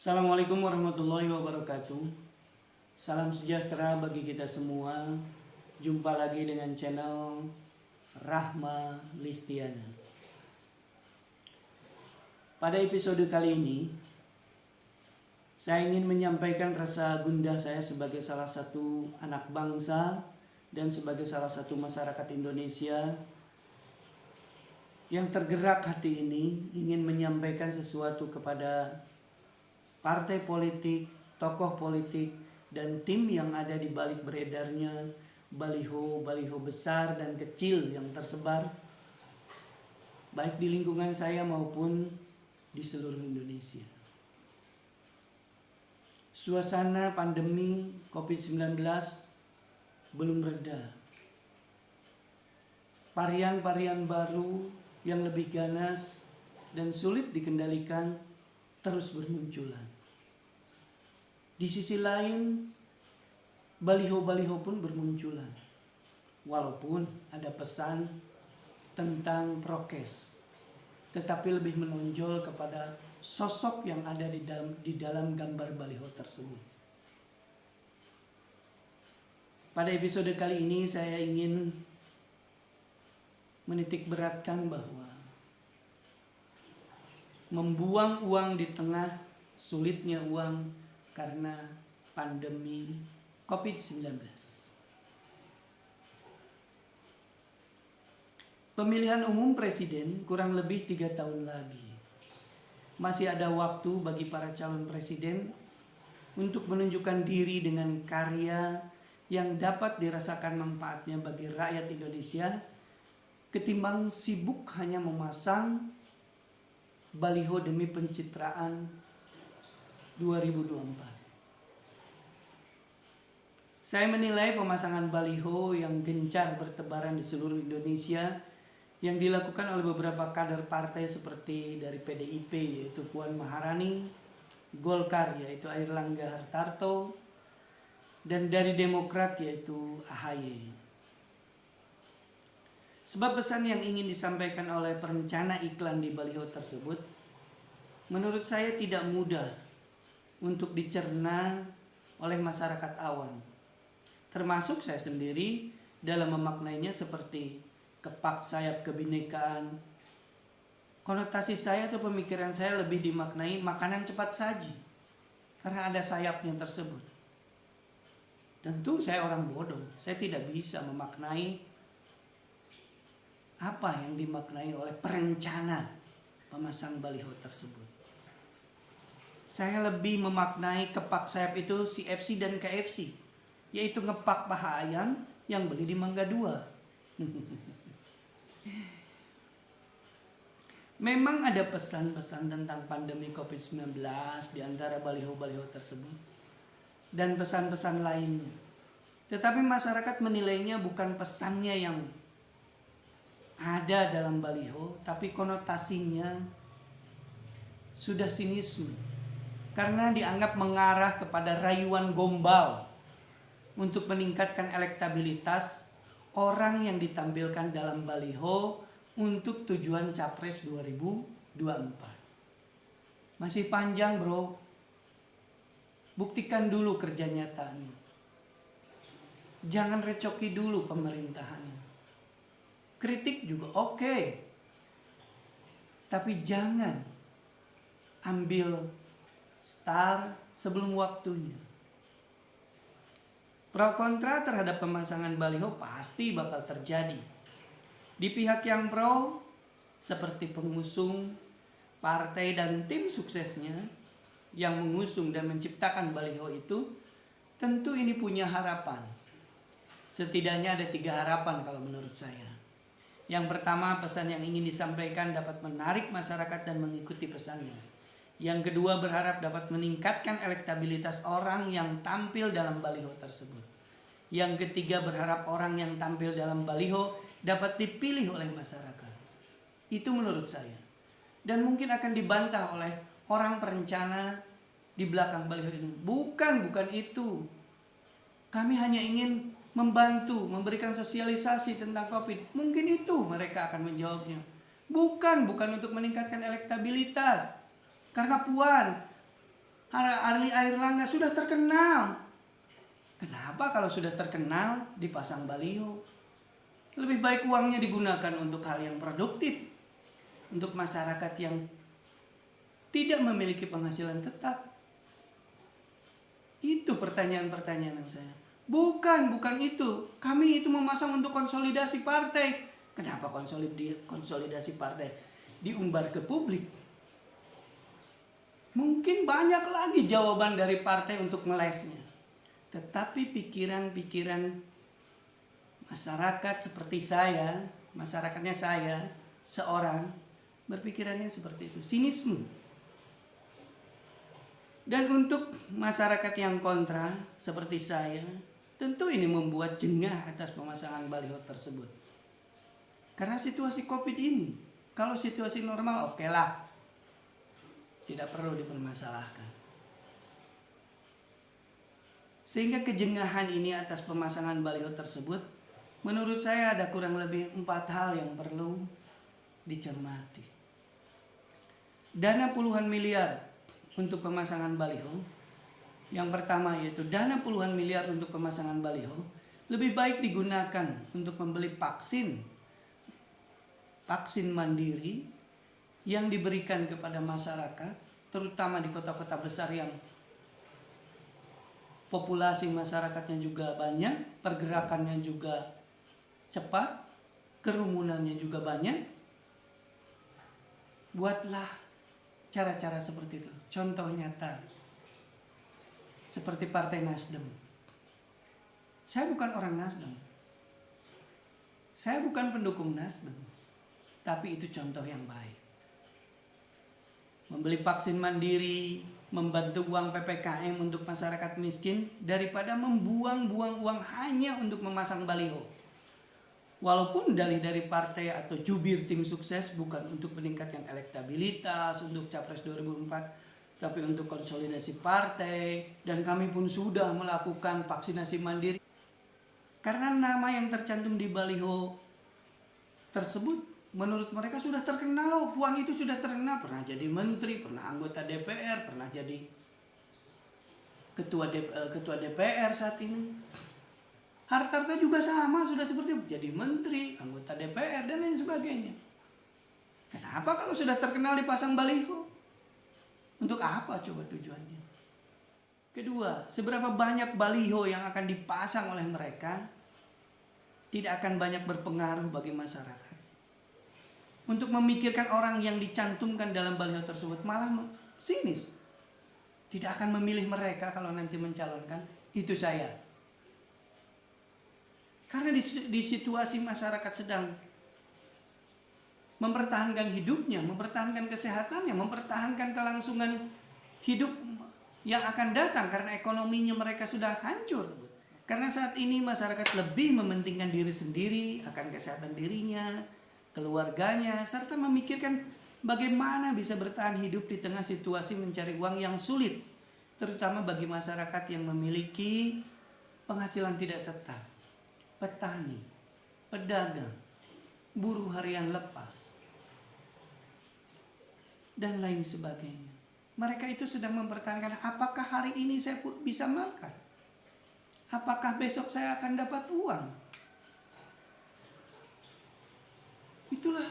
Assalamualaikum warahmatullahi wabarakatuh. Salam sejahtera bagi kita semua. Jumpa lagi dengan channel Rahma Listiana. Pada episode kali ini, saya ingin menyampaikan rasa gundah saya sebagai salah satu anak bangsa dan sebagai salah satu masyarakat Indonesia yang tergerak hati ini ingin menyampaikan sesuatu kepada partai politik, tokoh politik, dan tim yang ada di balik beredarnya baliho-baliho besar dan kecil yang tersebar baik di lingkungan saya maupun di seluruh Indonesia. Suasana pandemi COVID-19 belum reda. Varian-varian baru yang lebih ganas dan sulit dikendalikan terus bermunculan. Di sisi lain, baliho-baliho pun bermunculan. Walaupun ada pesan tentang prokes, tetapi lebih menonjol kepada sosok yang ada di dalam gambar baliho tersebut. Pada episode kali ini saya ingin menitik beratkan bahwa membuang uang di tengah sulitnya uang karena pandemi COVID-19. Pemilihan umum presiden kurang lebih 3 tahun lagi. Masih ada waktu bagi para calon presiden untuk menunjukkan diri dengan karya yang dapat dirasakan manfaatnya bagi rakyat Indonesia, ketimbang sibuk hanya memasang baliho demi pencitraan 2024. Saya menilai pemasangan baliho yang gencar bertebaran di seluruh Indonesia yang dilakukan oleh beberapa kader partai seperti dari PDIP yaitu Puan Maharani, Golkar yaitu Airlangga Hartarto, dan dari Demokrat yaitu AHY. Sebab pesan yang ingin disampaikan oleh perencana iklan di baliho tersebut menurut saya tidak mudah untuk dicerna oleh masyarakat awam. Termasuk saya sendiri dalam memaknainya seperti kepak sayap kebinekaan. Konotasi saya atau pemikiran saya lebih dimaknai makanan cepat saji karena ada sayapnya tersebut. Tentu saya orang bodoh, saya tidak bisa memaknai apa yang dimaknai oleh perencana pemasang baliho tersebut. Saya lebih memaknai kepak sayap itu CFC dan KFC, yaitu ngepak paha ayam yang beli di Mangga 2. Memang ada pesan-pesan tentang pandemi COVID-19 di antara baliho-baliho tersebut dan pesan-pesan lainnya. Tetapi masyarakat menilainya bukan pesannya yang ada dalam baliho, tapi konotasinya sudah sinisme karena dianggap mengarah kepada rayuan gombal untuk meningkatkan elektabilitas orang yang ditampilkan dalam baliho untuk tujuan Capres 2024. Masih panjang, bro. Buktikan dulu kerja nyatanya. Jangan recoki dulu pemerintahannya. Kritik juga oke. Tapi jangan ambil star sebelum waktunya. Pro kontra terhadap pemasangan baliho pasti bakal terjadi. Di pihak yang pro, seperti pengusung, partai dan tim suksesnya yang mengusung dan menciptakan baliho itu, tentu ini punya harapan. Setidaknya ada 3 harapan kalau menurut saya. Yang pertama, pesan yang ingin disampaikan dapat menarik masyarakat dan mengikuti pesannya. Yang kedua, berharap dapat meningkatkan elektabilitas orang yang tampil dalam baliho tersebut. Yang ketiga, berharap orang yang tampil dalam baliho dapat dipilih oleh masyarakat. Itu menurut saya. Dan mungkin akan dibantah oleh orang perencana di belakang baliho ini. Bukan itu. Kami hanya ingin membantu, memberikan sosialisasi tentang COVID. Mungkin itu mereka akan menjawabnya. Bukan untuk meningkatkan elektabilitas. Karena Puan Arli Airlangga sudah terkenal. Kenapa kalau sudah terkenal dipasang baliho? Lebih baik uangnya digunakan untuk hal yang produktif. Untuk masyarakat yang tidak memiliki penghasilan tetap. Itu pertanyaan-pertanyaan yang saya. Bukan itu. Kami itu memasang untuk konsolidasi partai. Kenapa konsolidasi partai diumbar ke publik? Mungkin banyak lagi jawaban dari partai untuk ngelesnya. Tetapi pikiran-pikiran masyarakat seperti saya, masyarakatnya saya, seorang, berpikirannya seperti itu. Sinisme. Dan untuk masyarakat yang kontra seperti saya, tentu ini membuat jengah atas pemasangan baliho tersebut. Karena situasi COVID ini, kalau situasi normal oke lah, tidak perlu dipermasalahkan. Sehingga kejengahan ini atas pemasangan baliho tersebut, menurut saya ada kurang lebih 4 hal yang perlu dicermati. Dana puluhan miliar untuk pemasangan baliho. Yang pertama yaitu dana puluhan miliar untuk pemasangan baliho lebih baik digunakan untuk membeli vaksin mandiri yang diberikan kepada masyarakat, terutama di kota-kota besar yang populasi masyarakatnya juga banyak, pergerakannya juga cepat, kerumunannya juga banyak. Buatlah cara-cara seperti itu. Contoh nyata, seperti Partai Nasdem. Saya bukan orang Nasdem. Saya bukan pendukung Nasdem. Tapi itu contoh yang baik. Membeli vaksin mandiri, membantu uang PPKM untuk masyarakat miskin daripada membuang-buang uang hanya untuk memasang baliho. Walaupun dalih dari partai atau jubir tim sukses bukan untuk meningkatkan elektabilitas untuk Capres 2004, tapi untuk konsolidasi partai, dan kami pun sudah melakukan vaksinasi mandiri. Karena nama yang tercantum di baliho tersebut menurut mereka sudah terkenal loh, puan itu sudah terkenal, pernah jadi menteri, pernah anggota DPR, pernah jadi ketua DPR saat ini. Hartarto juga sama, sudah seperti itu, jadi menteri, anggota DPR dan lain sebagainya. Kenapa kalau sudah terkenal dipasang baliho? Untuk apa coba tujuannya? Kedua, seberapa banyak baliho yang akan dipasang oleh mereka tidak akan banyak berpengaruh bagi masyarakat. Untuk memikirkan orang yang dicantumkan dalam baliho tersebut malah sinis. Tidak akan memilih mereka kalau nanti mencalonkan. Itu saya. Karena di situasi masyarakat sedang mempertahankan hidupnya, mempertahankan kesehatannya, mempertahankan kelangsungan hidup yang akan datang karena ekonominya mereka sudah hancur. Karena saat ini masyarakat lebih mementingkan diri sendiri, akan kesehatan dirinya, keluarganya, serta memikirkan bagaimana bisa bertahan hidup di tengah situasi mencari uang yang sulit, terutama bagi masyarakat yang memiliki penghasilan tidak tetap, petani, pedagang, buruh harian lepas, dan lain sebagainya. Mereka itu sedang mempertahankan apakah hari ini saya bisa makan, apakah besok saya akan dapat uang. Itulah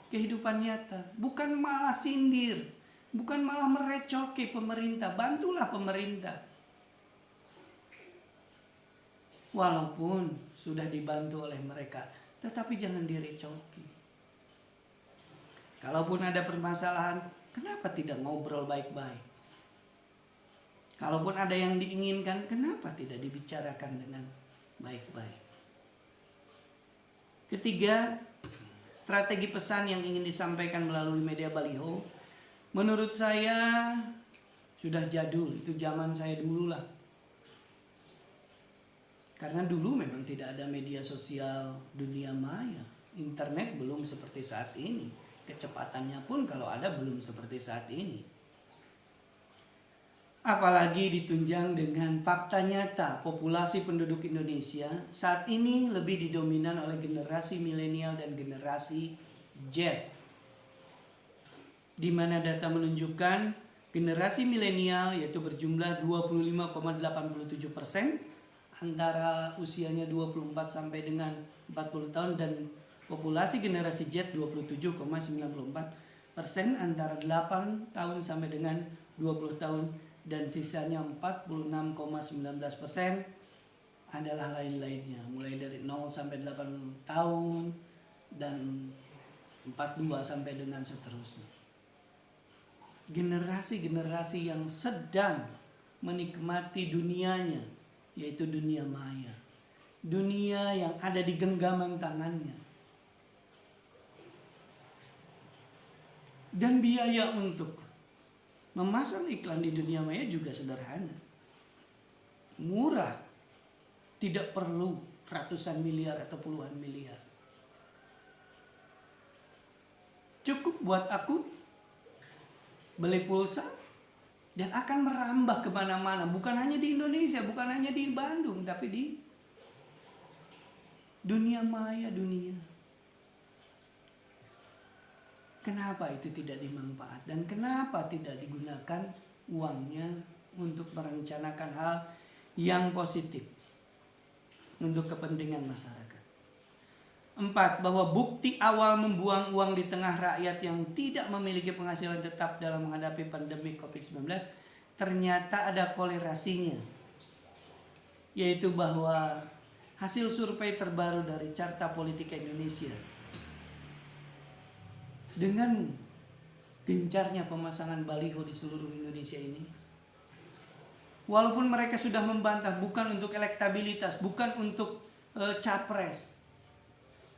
kehidupan nyata. Bukan malah sindir, bukan malah merecoki pemerintah. Bantulah pemerintah. Walaupun sudah dibantu oleh mereka, tetapi jangan direcoki. Kalaupun ada permasalahan, kenapa tidak ngobrol baik-baik? Kalaupun ada yang diinginkan, kenapa tidak dibicarakan dengan baik-baik? Ketiga, strategi pesan yang ingin disampaikan melalui media baliho, menurut saya sudah jadul. Itu zaman saya dulu lah. Karena dulu memang tidak ada media sosial dunia maya. Internet belum seperti saat ini. Kecepatannya pun kalau ada belum seperti saat ini. Apalagi ditunjang dengan fakta nyata populasi penduduk Indonesia saat ini lebih didominan oleh generasi milenial dan generasi Z. Di mana data menunjukkan Generasi milenial yaitu berjumlah 25,87% antara usianya 24 sampai dengan 40 tahun, dan populasi generasi Z 27,94% antara 8 tahun sampai dengan 20 tahun, dan sisanya 46,19% adalah lain-lainnya, mulai dari 0 sampai 8 tahun dan 42 sampai dengan seterusnya. Generasi-generasi yang sedang menikmati dunianya, yaitu dunia maya, dunia yang ada di genggaman tangannya. Dan biaya untuk memasang iklan di dunia maya juga sederhana, murah, tidak perlu ratusan miliar atau puluhan miliar. Cukup buat aku beli pulsa dan akan merambah kemana-mana, bukan hanya di Indonesia, bukan hanya di Bandung, tapi di dunia maya dunia. Kenapa itu tidak dimanfaat dan kenapa tidak digunakan uangnya untuk merencanakan hal yang positif untuk kepentingan masyarakat? 4. Bahwa bukti awal membuang uang di tengah rakyat yang tidak memiliki penghasilan tetap dalam menghadapi pandemi COVID-19 ternyata ada kolerasinya, yaitu bahwa hasil survei terbaru dari Carta Politika Indonesia, dengan gencarnya pemasangan baliho di seluruh Indonesia ini, walaupun mereka sudah membantah bukan untuk elektabilitas, bukan untuk capres,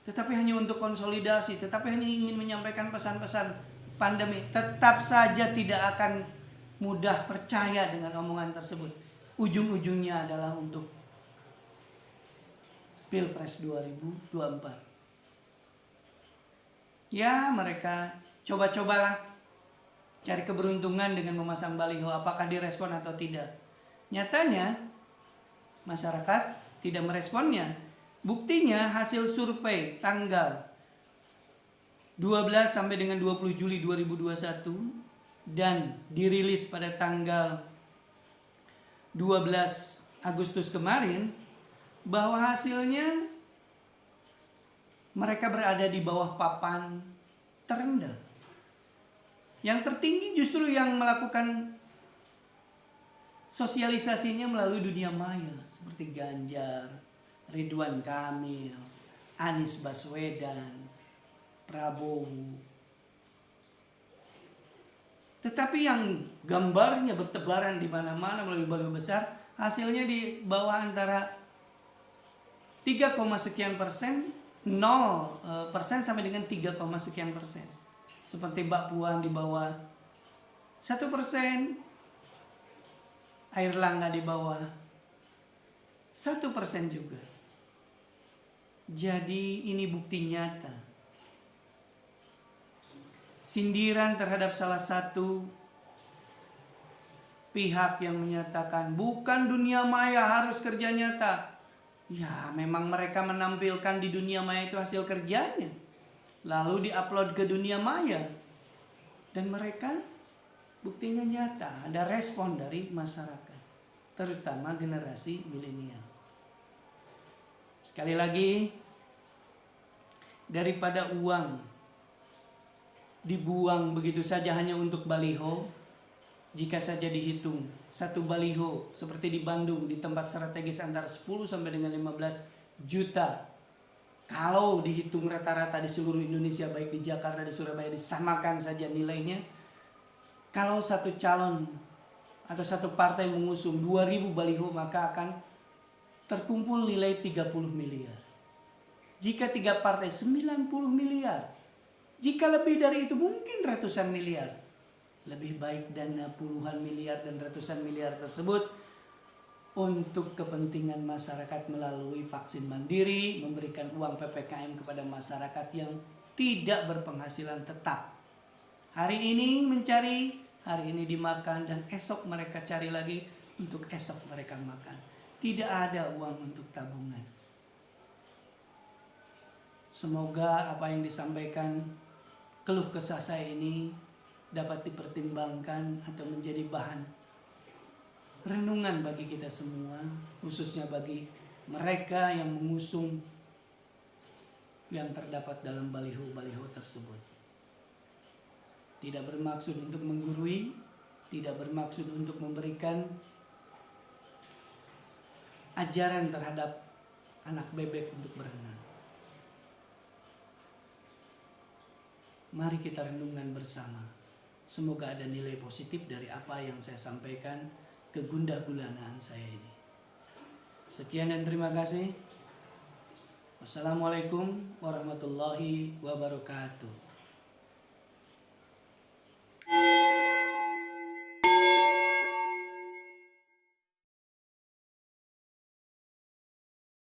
tetapi hanya untuk konsolidasi, tetapi hanya ingin menyampaikan pesan-pesan pandemi, tetap saja tidak akan mudah percaya dengan omongan tersebut. Ujung-ujungnya adalah untuk Pilpres 2024. Ya, mereka coba-cobalah cari keberuntungan dengan memasang baliho, apakah direspon atau tidak. Nyatanya masyarakat tidak meresponnya. Buktinya hasil survei tanggal 12 sampai dengan 20 Juli 2021 dan dirilis pada tanggal 12 Agustus kemarin, bahwa hasilnya mereka berada di bawah papan terendah. Yang tertinggi justru yang melakukan sosialisasinya melalui dunia maya, seperti Ganjar, Ridwan Kamil, Anies Baswedan, Prabowo. Tetapi yang gambarnya bertebaran di mana-mana melalui baliho besar, hasilnya di bawah antara 3, sekian persen, 0% sampai dengan 3, sekian persen. Seperti Mbak Puan di bawah 1%, Air Langga di bawah 1% juga. Jadi ini bukti nyata. Sindiran terhadap salah satu pihak yang menyatakan bukan dunia maya harus kerja nyata. Ya, memang mereka menampilkan di dunia maya itu hasil kerjanya, lalu diupload ke dunia maya, dan mereka buktinya nyata, ada respon dari masyarakat, terutama generasi milenial. Sekali lagi, daripada uang dibuang begitu saja hanya untuk baliho, jika saja dihitung satu baliho seperti di Bandung di tempat strategis antara 10 sampai dengan 15 juta. Kalau dihitung rata-rata di seluruh Indonesia, baik di Jakarta, di Surabaya, disamakan saja nilainya. Kalau satu calon atau satu partai mengusung 2000 baliho, maka akan terkumpul nilai 30 miliar. Jika 3 partai 90 miliar. Jika lebih dari itu mungkin ratusan miliar. Lebih baik dana puluhan miliar dan ratusan miliar tersebut untuk kepentingan masyarakat melalui vaksin mandiri, memberikan uang PPKM kepada masyarakat yang tidak berpenghasilan tetap. Hari ini mencari, hari ini dimakan, dan esok mereka cari lagi untuk esok mereka makan. Tidak ada uang untuk tabungan. Semoga apa yang disampaikan keluh kesah saya ini dapat dipertimbangkan atau menjadi bahan renungan bagi kita semua, khususnya bagi mereka yang mengusung yang terdapat dalam baliho-baliho tersebut. Tidak bermaksud untuk menggurui, tidak bermaksud untuk memberikan ajaran terhadap anak bebek untuk berenang. Mari kita renungkan bersama. Semoga ada nilai positif dari apa yang saya sampaikan, kegundah gulanaan saya ini. Sekian dan terima kasih. Wassalamualaikum warahmatullahi wabarakatuh.